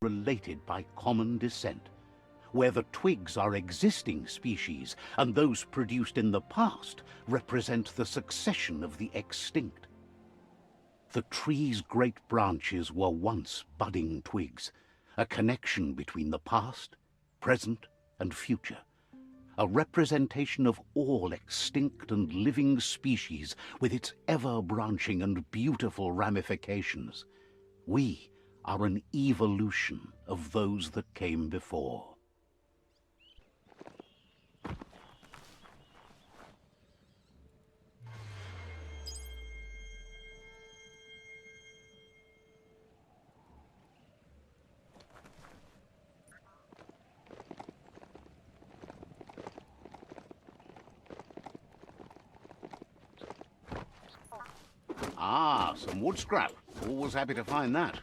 related by common descent, where the twigs are existing species and those produced in the past represent the succession of the extinct. The tree's great branches were once budding twigs, a connection between the past, present, and future, a representation of all extinct and living species with its ever-branching and beautiful ramifications. We are an evolution of those that came before. Ah, some wood scrap. Always happy to find that.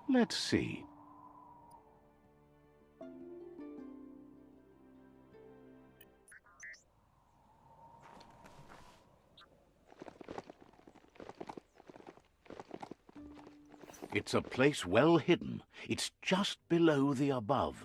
Let's see. It's a place well hidden. It's just below the above.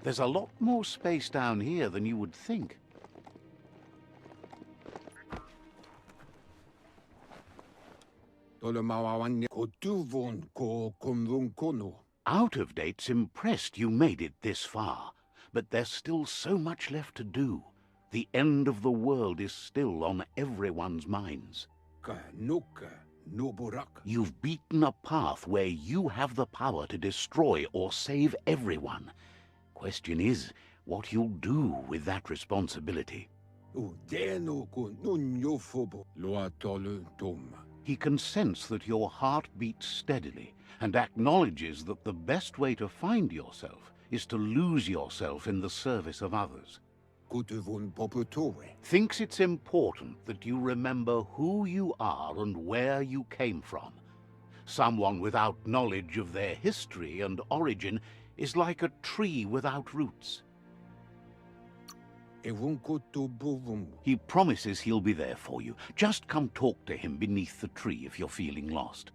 There's a lot more space down here than you would think. Out of date's impressed you made it this far, but there's still so much left to do. The end of the world is still on everyone's minds. You've beaten a path where you have the power to destroy or save everyone. Question is, what you'll do with that responsibility. He can sense that your heart beats steadily and acknowledges that the best way to find yourself is to lose yourself in the service of others. Thinks it's important that you remember who you are and where you came from. Someone without knowledge of their history and origin is like a tree without roots. He promises he'll be there for you. Just come talk to him beneath the tree if you're feeling lost.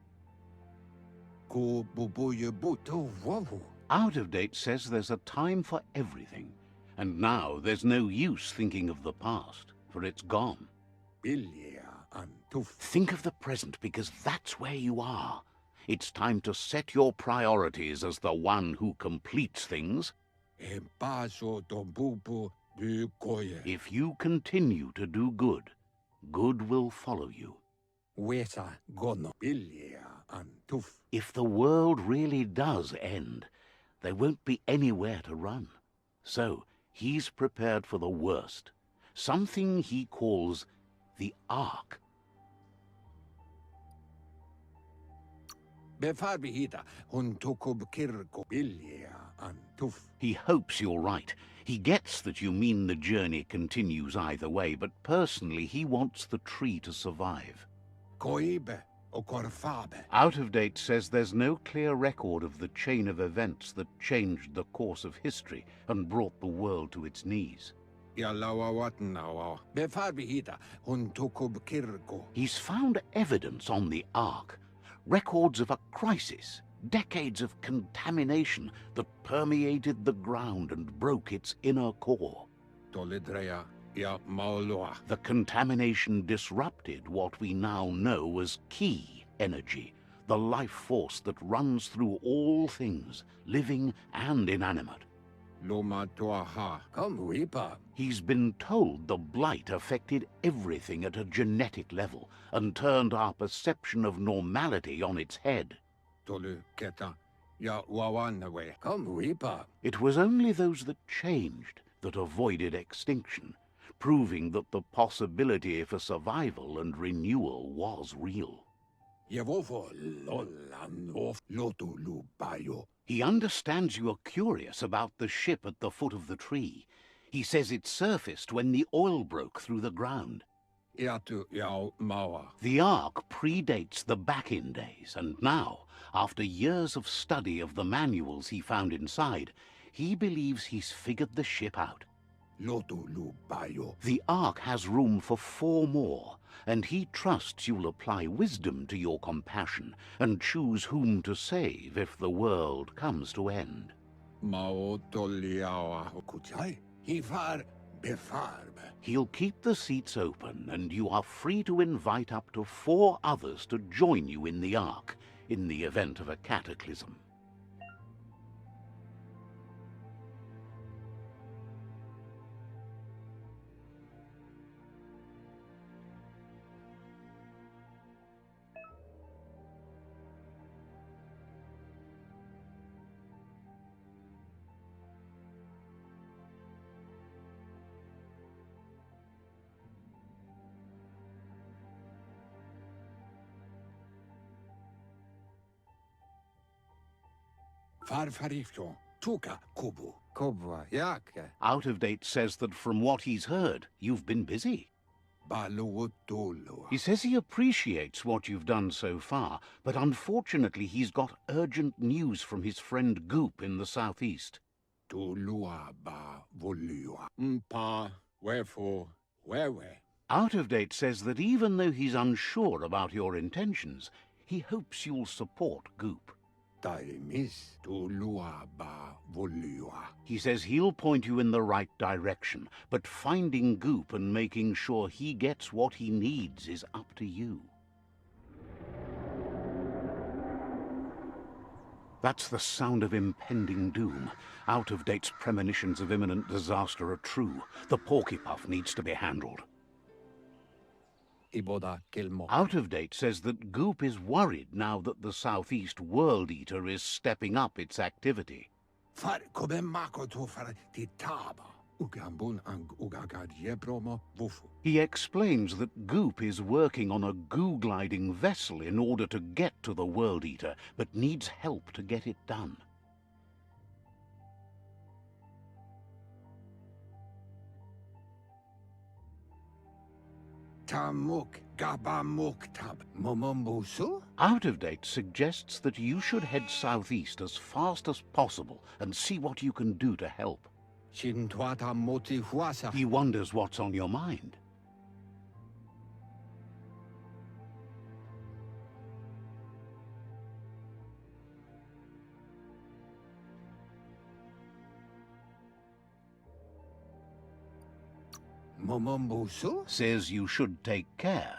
Out of date says there's a time for everything, and now there's no use thinking of the past, for it's gone. Think of the present, because that's where you are. It's time to set your priorities as the one who completes things. If you continue to do good, good will follow you. If the world really does end, there won't be anywhere to run. So he's prepared for the worst, something he calls the Ark. He hopes you're right. He gets that you mean the journey continues either way, but personally he wants the tree to survive. Out of date says there's no clear record of the chain of events that changed the course of history and brought the world to its knees. He's found evidence on the Ark, records of a crisis, decades of contamination that permeated the ground and broke its inner core. The contamination disrupted what we now know as key energy, the life force that runs through all things, living and inanimate. He's been told the blight affected everything at a genetic level and turned our perception of normality on its head. It was only those that changed that avoided extinction, proving that the possibility for survival and renewal was real. He understands you are curious about the ship at the foot of the tree. He says it surfaced when the oil broke through the ground. The Ark predates the back-in days, and now, after years of study of the manuals he found inside, he believes he's figured the ship out. The Ark has room for 4 more, and he trusts you'll apply wisdom to your compassion and choose whom to save if the world comes to end. He'll keep the seats open, and you are free to invite up to 4 others to join you in the Ark, in the event of a cataclysm. Out of Date says that from what he's heard, you've been busy. He says he appreciates what you've done so far, but unfortunately he's got urgent news from his friend Goop in the southeast. Out of Date says that even though he's unsure about your intentions, he hopes you'll support Goop. He says he'll point you in the right direction, but finding Goop and making sure he gets what he needs is up to you. That's the sound of impending doom. Out of Date's premonitions of imminent disaster are true. The Porcupine needs to be handled. Out of Date says that Goop is worried now that the Southeast World Eater is stepping up its activity. He explains that Goop is working on a goo-gliding vessel in order to get to the World Eater, but needs help to get it done. Out of Date suggests that you should head southeast as fast as possible and see what you can do to help. He wonders what's on your mind. Says you should take care.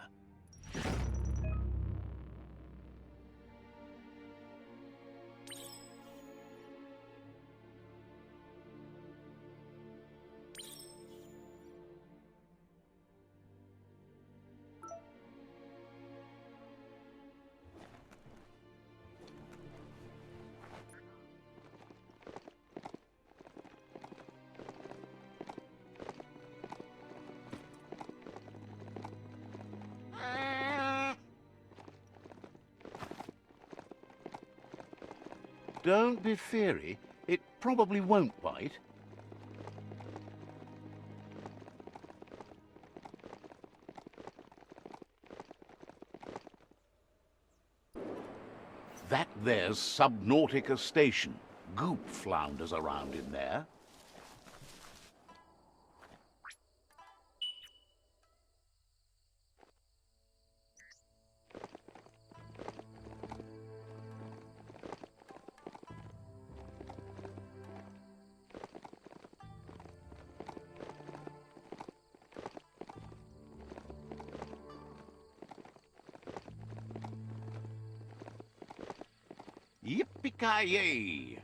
Don't be feary. It probably won't bite. That there's Subnautica Station. Goop flounders around in there. Yippee-ki-yay!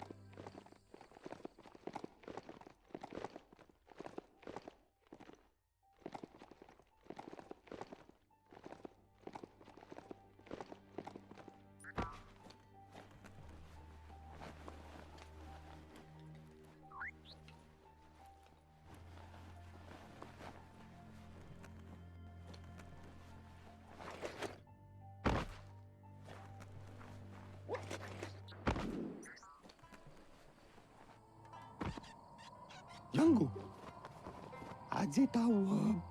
Yangu. Ajitawa.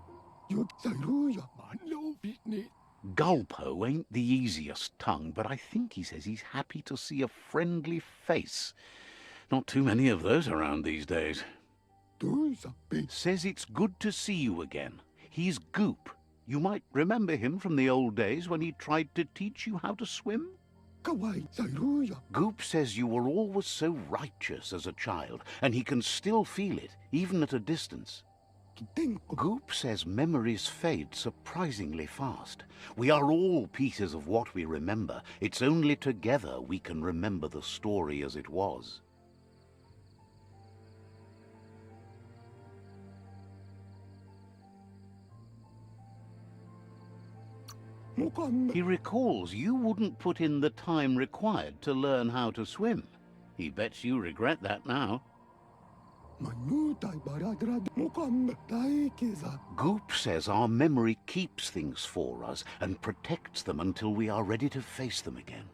Yuksaruya manlo bitni. Gulpo ain't the easiest tongue, but I think he says he's happy to see a friendly face. Not too many of those around these days. Says it's good to see you again. He's Goop. You might remember him from the old days when he tried to teach you how to swim. Goop says you were always so righteous as a child, and he can still feel it, even at a distance. Goop says memories fade surprisingly fast. We are all pieces of what we remember. It's only together we can remember the story as it was. He recalls you wouldn't put in the time required to learn how to swim. He bets you regret that now. Goop says our memory keeps things for us and protects them until we are ready to face them again.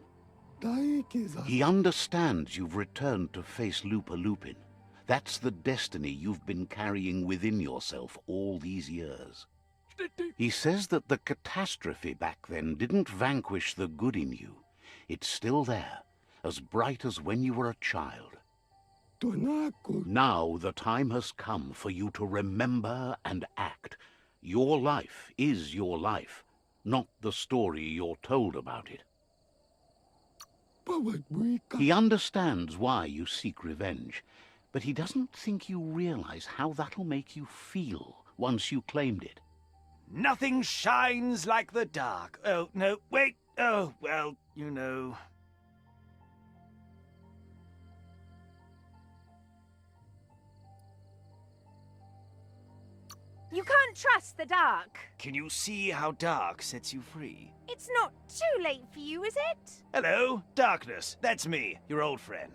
He understands you've returned to face Lupa Lupin. That's the destiny you've been carrying within yourself all these years. He says that the catastrophe back then didn't vanquish the good in you. It's still there, as bright as when you were a child. Now the time has come for you to remember and act. Your life is your life, not the story you're told about it. He understands why you seek revenge, but he doesn't think you realize how that'll make you feel once you claimed it. Nothing shines like the dark. Oh, no, wait. Oh, well, you know. You can't trust the dark. Can you see how dark sets you free? It's not too late for you, is it? Hello, Darkness. That's me, your old friend.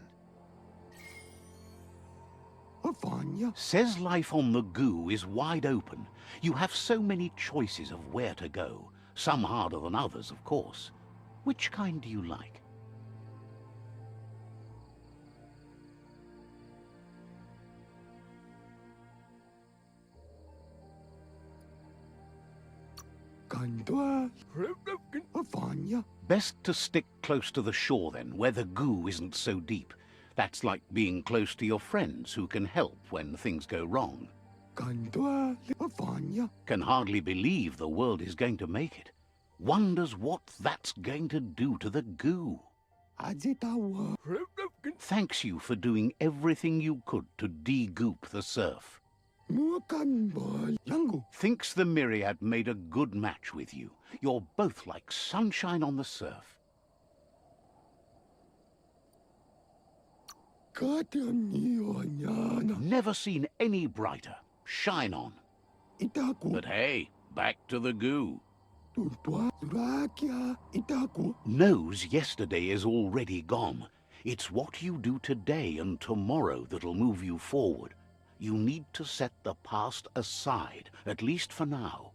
Says life on the goo is wide open. You have so many choices of where to go. Some harder than others, of course. Which kind do you like? Best to stick close to the shore then, where the goo isn't so deep. That's like being close to your friends who can help when things go wrong. Can hardly believe the world is going to make it. Wonders what that's going to do to the goo. Thanks you for doing everything you could to de-goop the surf. Thinks the Myriad made a good match with you. You're both like sunshine on the surf. Never seen any brighter. Shine on. But hey, back to the goo. Knows yesterday is already gone. It's what you do today and tomorrow that'll move you forward. You need to set the past aside, at least for now.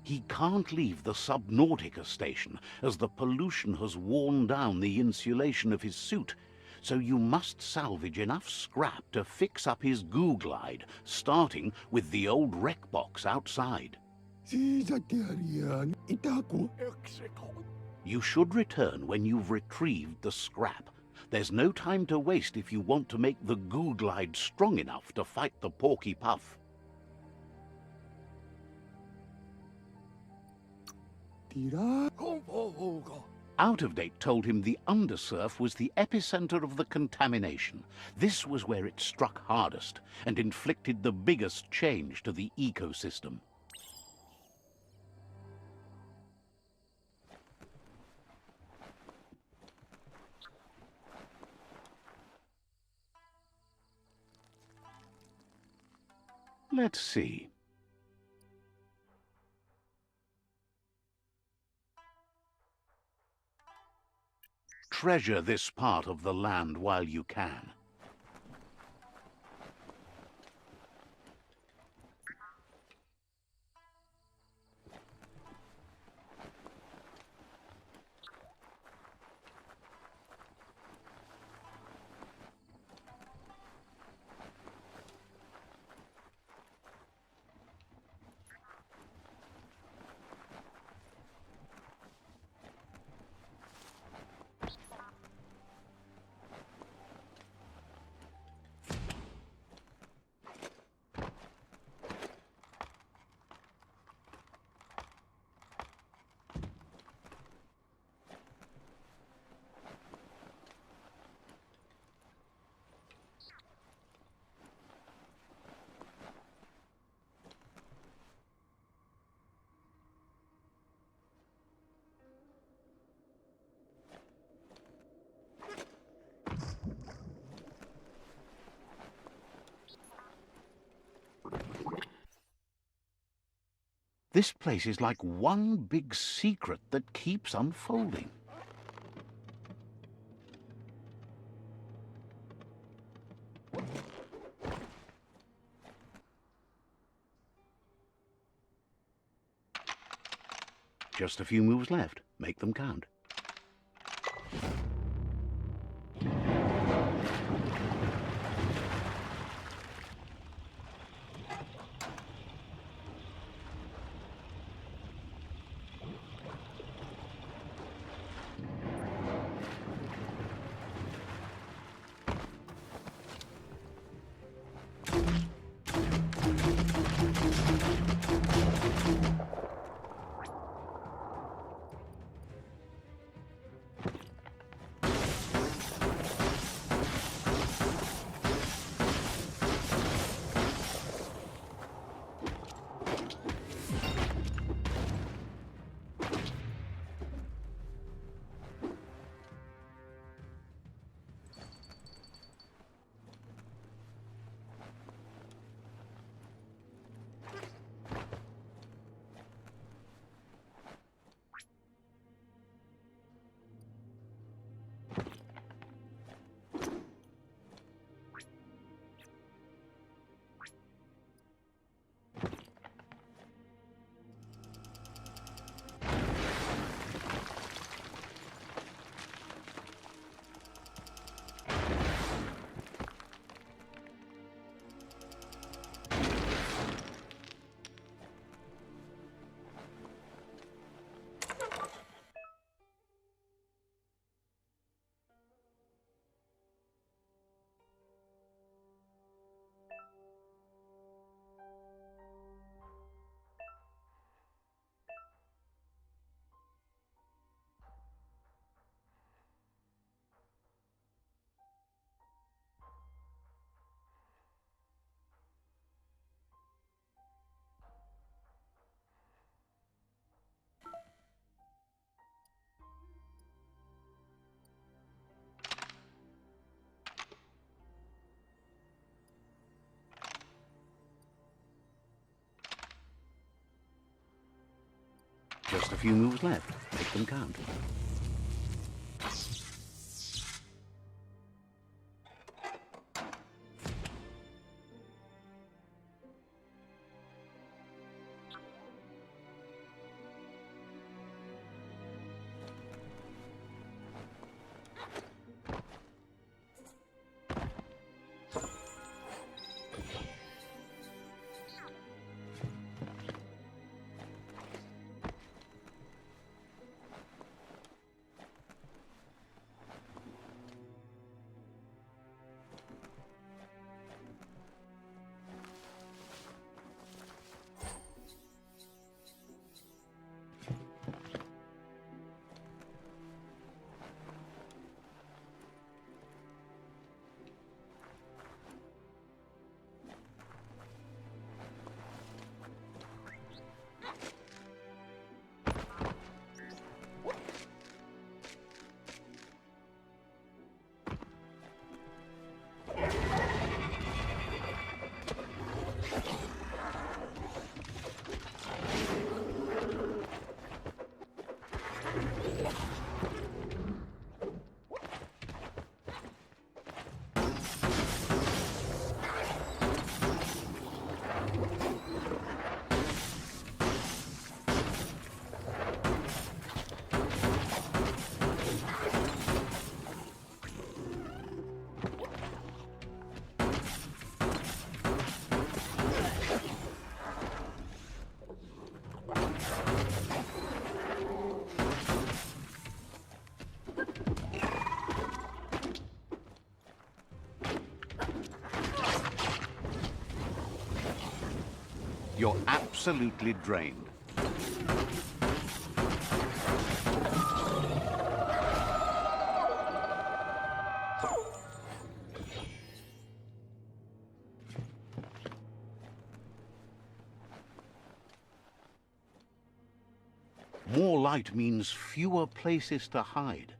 He can't leave the Subnautica station, as the pollution has worn down the insulation of his suit. So you must salvage enough scrap to fix up his goo glide, starting with the old wreck box outside. You should return when you've retrieved the scrap. There's no time to waste if you want to make the goo glide strong enough to fight the Porky Puff. Out of Date told him the undersurf was the epicenter of the contamination. This was where it struck hardest and inflicted the biggest change to the ecosystem. Let's see. Treasure this part of the land while you can. This place is like one big secret that keeps unfolding. Just a few moves left. Make them count. Just a few moves left. Make them count. You're absolutely drained. More light means fewer places to hide.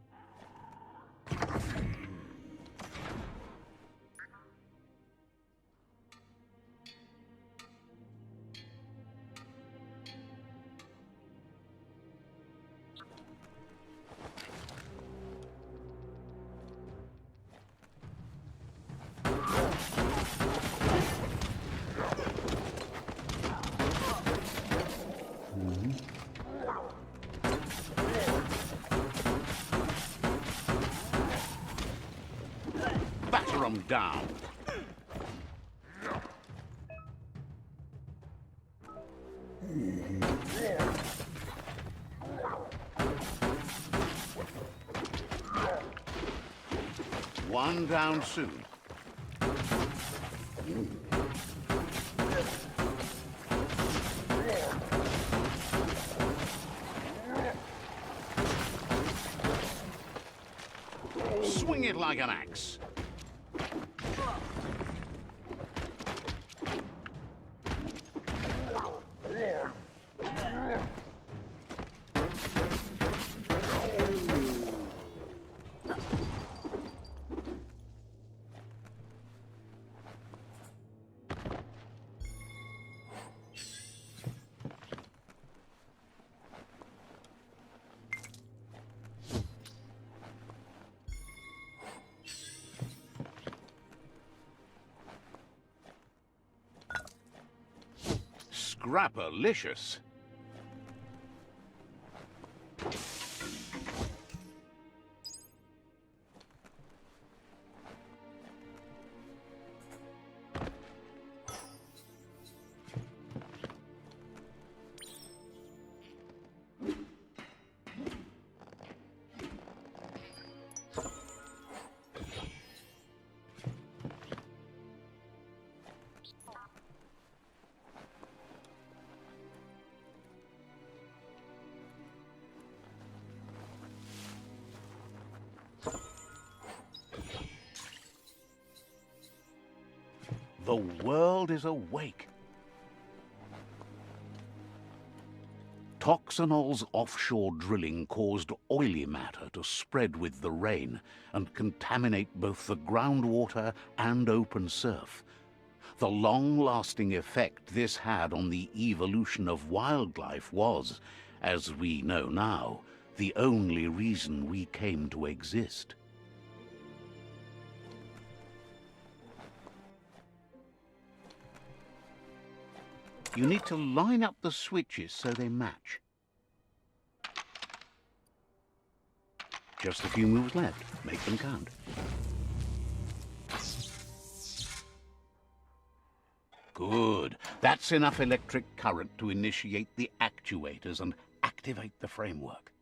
down. One down soon. Swing it like an axe. Scrapalicious. The world is awake. Toxanol's offshore drilling caused oily matter to spread with the rain and contaminate both the groundwater and open surf. The long-lasting effect this had on the evolution of wildlife was, as we know now, the only reason we came to exist. You need to line up the switches so they match. Just a few moves left. Make them count. Good. That's enough electric current to initiate the actuators and activate the framework.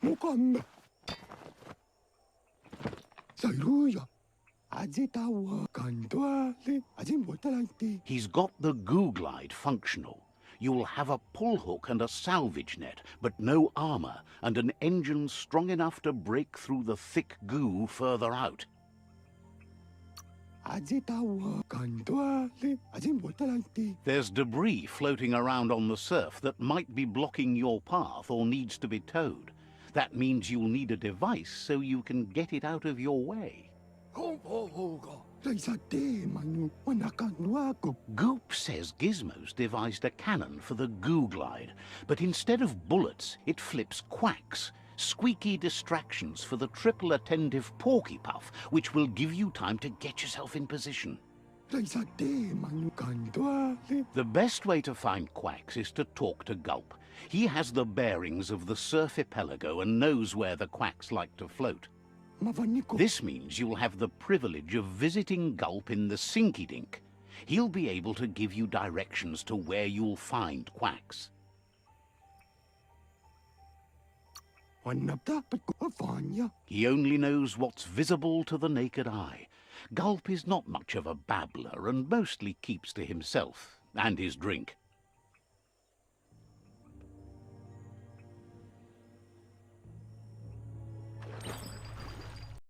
Mukhanda. Sairuya. Ajitawa kandwale. Ajimbotalante. He's got the goo glide functional. You'll have a pull hook and a salvage net, but no armor, and an engine strong enough to break through the thick goo further out. There's debris floating around on the surf that might be blocking your path or needs to be towed. That means you'll need a device so you can get it out of your way. Goop says Gizmo's devised a cannon for the goo glide, but instead of bullets, it flips quacks, squeaky distractions for the triple attentive porky puff, which will give you time to get yourself in position. The best way to find quacks is to talk to Gulp. He has the bearings of the surf archipelago and knows where the quacks like to float. This means you'll have the privilege of visiting Gulp in the Sinky Dink. He'll be able to give you directions to where you'll find quacks. He only knows what's visible to the naked eye. Gulp is not much of a babbler and mostly keeps to himself and his drink.